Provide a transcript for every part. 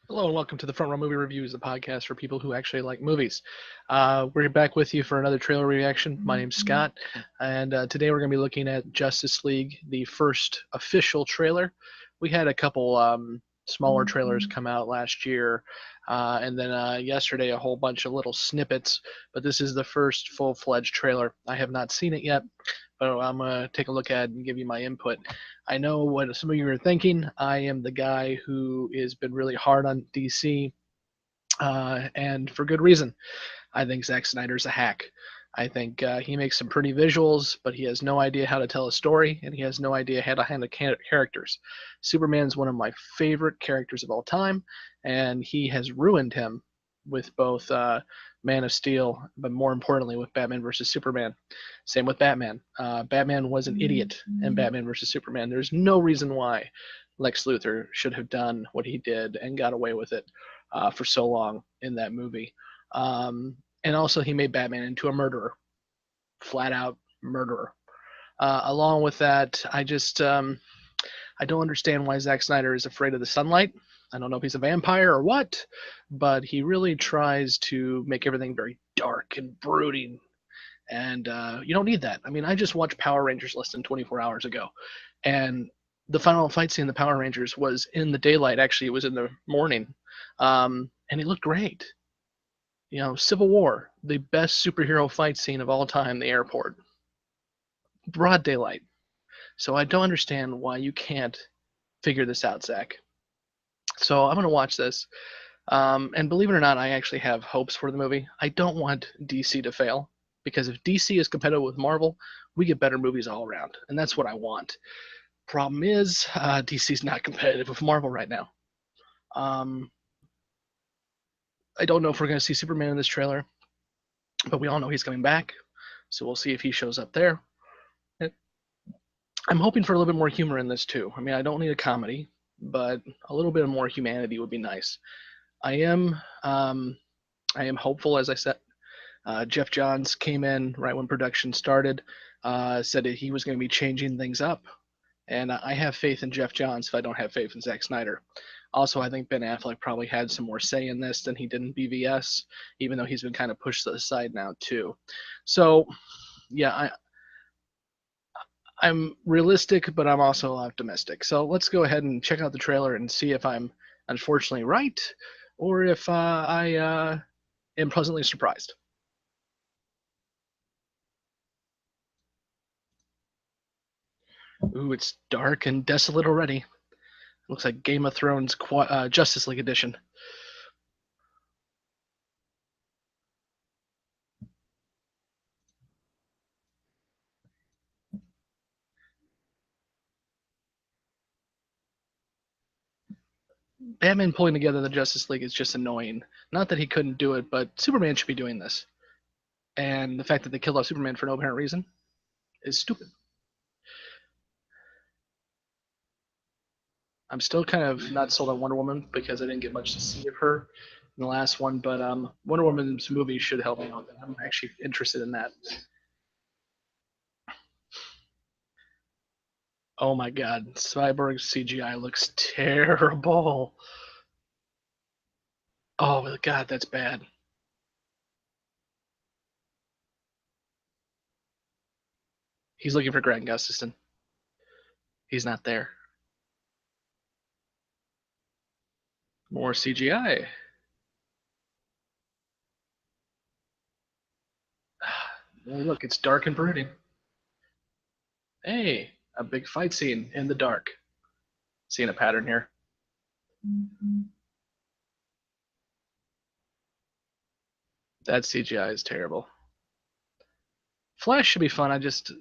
Hello and welcome to the Front Row Movie Reviews, a podcast for people who actually like movies. We're back with you for another trailer reaction. My name's Scott, and today we're going to be looking at Justice League, the first official trailer. We had a couple smaller trailers come out last year, and then yesterday a whole bunch of little snippets, but this is the first full-fledged trailer. I have not seen it yet, but I'm going to take a look at it and give you my input. I know what some of you are thinking. I am the guy who has been really hard on DC, and for good reason. I think Zack Snyder's a hack. I think he makes some pretty visuals, but he has no idea how to tell a story, and he has no idea how to handle characters. Superman's one of my favorite characters of all time, and he has ruined him with both Man of Steel, but more importantly with Batman versus Superman. Same with Batman. Batman was an idiot in Batman versus Superman. There's no reason why Lex Luthor should have done what he did and got away with it for so long in that movie. And also, he made Batman into a murderer, flat out murderer. Along with that, I don't understand why Zack Snyder is afraid of the sunlight. I don't know if he's a vampire or what, but he really tries to make everything very dark and brooding. And you don't need that. I mean, I just watched Power Rangers less than 24 hours ago, and the final fight scene in the Power Rangers was in the daylight. Actually, it was in the morning, and it looked great. You know, Civil War, the best superhero fight scene of all time, the airport, broad daylight. So I don't understand why you can't figure this out, Zach. So I'm gonna watch this, and believe it or not, I actually have hopes for the movie. I don't want DC to fail because if DC is competitive with Marvel, we get better movies all around, and that's what I want. Problem is, DC's not competitive with Marvel right now. Um, I don't know if we're gonna see Superman in this trailer, but we all know he's coming back, so we'll see if he shows up there. I'm hoping for a little bit more humor in this too. I mean, I don't need a comedy, but a little bit of more humanity would be nice. I am, um, I am hopeful, as I said. Jeff Johns came in right when production started, said that he was going to be changing things up, and I have faith in Jeff Johns if I don't have faith in Zack Snyder. Also, I think Ben Affleck probably had some more say in this than he did in BVS, even though he's been kind of pushed to the side now too. So, yeah, I'm realistic, but I'm also optimistic. So let's go ahead and check out the trailer and see if I'm unfortunately right or if I am pleasantly surprised. Ooh, it's dark and desolate already. Looks like Game of Thrones Justice League edition. Batman pulling together the Justice League is just annoying. Not that he couldn't do it, but Superman should be doing this. And the fact that they killed off Superman for no apparent reason is stupid. I'm still kind of not sold on Wonder Woman because I didn't get much to see of her in the last one, but Wonder Woman's movie should help me out. I'm actually interested in that. Oh my god, Cyborg's CGI looks terrible. Oh god, that's bad. He's looking for Grant Gustin. He's not there. More CGI. Look, it's dark and brooding. Hey, a big fight scene in the dark. Seeing a pattern here. That CGI is terrible. Flash should be fun. I just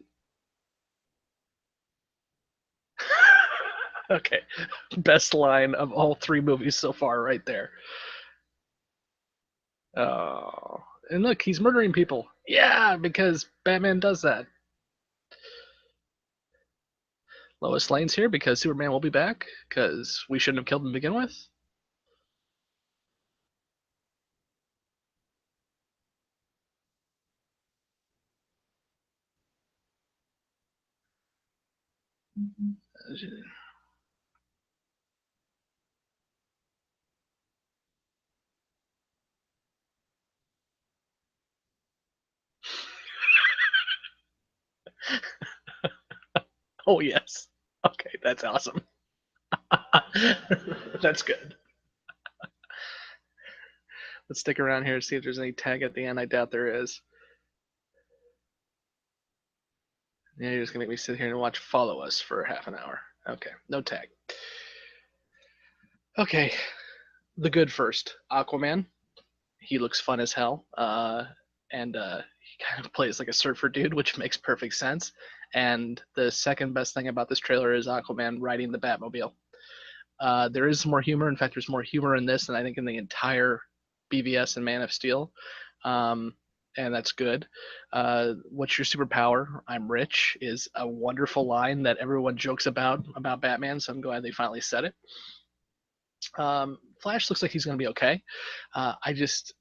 okay. Best line of all three movies so far, right there. Oh, and look, he's murdering people. Yeah, because Batman does that. Lois Lane's here because Superman will be back because we shouldn't have killed him to begin with. Oh yes. Okay, that's awesome. That's good. Let's stick around here and see if there's any tag at the end. I doubt there is. Yeah, you're just gonna make me sit here and watch Follow Us for half an hour. Okay, no tag. Okay, the good first. Aquaman. He looks fun as hell. And he kind of plays like a surfer dude, which makes perfect sense. And the second best thing about this trailer is Aquaman riding the Batmobile. There is more humor. In fact, there's more humor in this than I think in the entire BVS and Man of Steel. Um, and that's good. What's your superpower? I'm rich is a wonderful line that everyone jokes about Batman. So I'm glad they finally said it. Flash looks like he's going to be okay. I just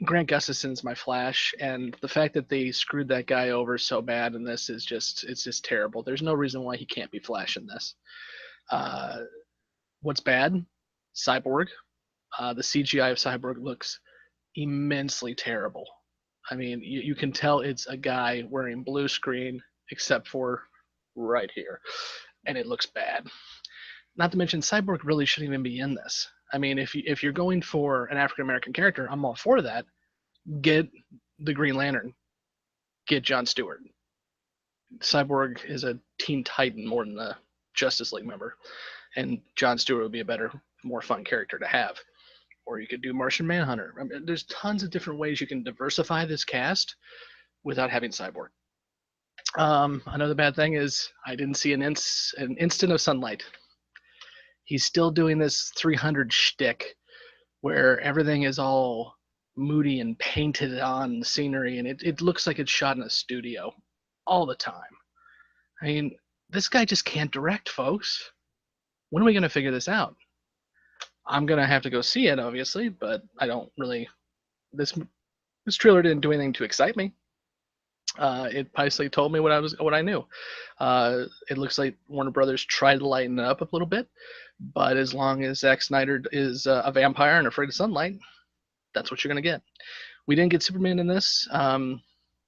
Grant Gustison's my Flash, and the fact that they screwed that guy over so bad in this is just terrible. There's no reason why he can't be Flash in this. Uh, what's bad? Cyborg. The CGI of Cyborg looks immensely terrible. I mean, you can tell it's a guy wearing blue screen, except for right here, and it looks bad. Not to mention, Cyborg really shouldn't even be in this. I mean, if you're going for an African American character, I'm all for that. Get the Green Lantern. Get John Stewart. Cyborg is a Teen Titan more than a Justice League member, and John Stewart would be a better, more fun character to have. Or you could do Martian Manhunter. I mean, there's tons of different ways you can diversify this cast without having Cyborg. Another bad thing is I didn't see an instant of sunlight. He's still doing this 300 shtick where everything is all moody and painted on scenery, and it looks like it's shot in a studio all the time. I mean, this guy just can't direct, folks. When are we going to figure this out? I'm going to have to go see it, obviously, but I don't really. This trailer didn't do anything to excite me. It basically told me what I knew. It looks like Warner Brothers tried to lighten it up a little bit, but as long as Zack Snyder is a vampire and afraid of sunlight, that's what you're gonna get. We didn't get Superman in this.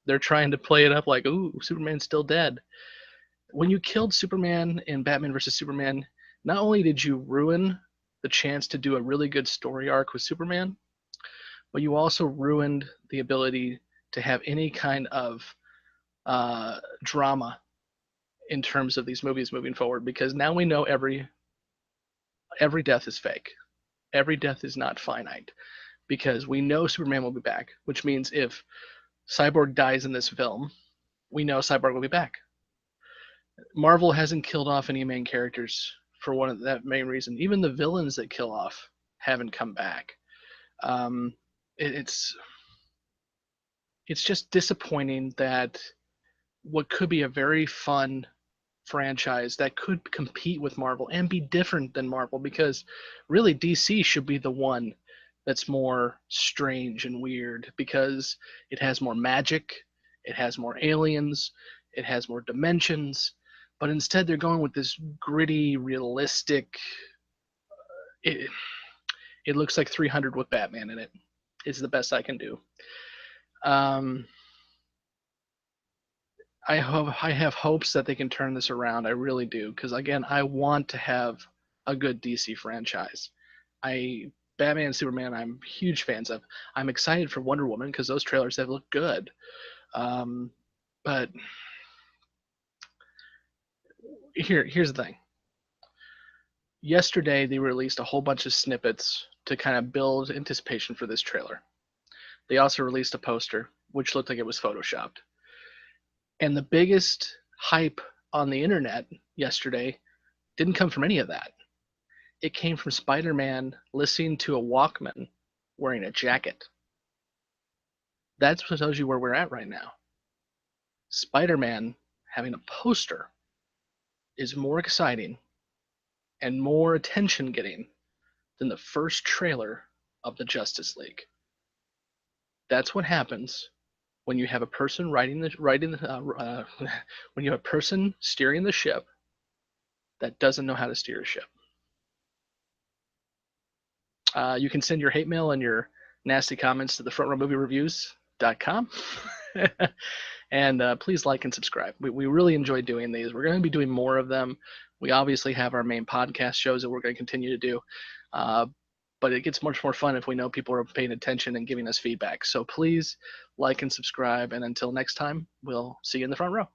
They're trying to play it up like, ooh, Superman's still dead. When you killed Superman in Batman vs Superman, not only did you ruin the chance to do a really good story arc with Superman, but you also ruined the ability to have any kind of drama in terms of these movies moving forward, because now we know every death is fake. Every death is not finite because we know Superman will be back, which means if Cyborg dies in this film, we know Cyborg will be back. Marvel hasn't killed off any main characters for one of that main reason. Even the villains that kill off haven't come back. Um, it's just disappointing that what could be a very fun franchise that could compete with Marvel and be different than Marvel, because really DC should be the one that's more strange and weird because it has more magic, it has more aliens, it has more dimensions, but instead they're going with this gritty, realistic. It, it looks like 300 with Batman in it. Is the best I can do. Um, I have hopes that they can turn this around. I really do, because again, I want to have a good DC franchise. I Batman and Superman, I'm huge fans of. I'm excited for Wonder Woman because those trailers have looked good. Um, but here's the thing. Yesterday they released a whole bunch of snippets to kind of build anticipation for this trailer. They also released a poster which looked like it was photoshopped. And the biggest hype on the internet yesterday didn't come from any of that. It came from Spider-Man listening to a Walkman wearing a jacket. That's what tells you where we're at right now. Spider-Man having a poster is more exciting and more attention getting than the first trailer of the Justice League. That's what happens when you have a person when you have a person steering the ship that doesn't know how to steer a ship. You can send your hate mail and your nasty comments to the frontrowmoviereviews.com. And please like and subscribe. We really enjoy doing these. We're going to be doing more of them. We obviously have our main podcast shows that we're going to continue to do. But it gets much more fun if we know people are paying attention and giving us feedback. So please like and subscribe. And until next time, we'll see you in the front row.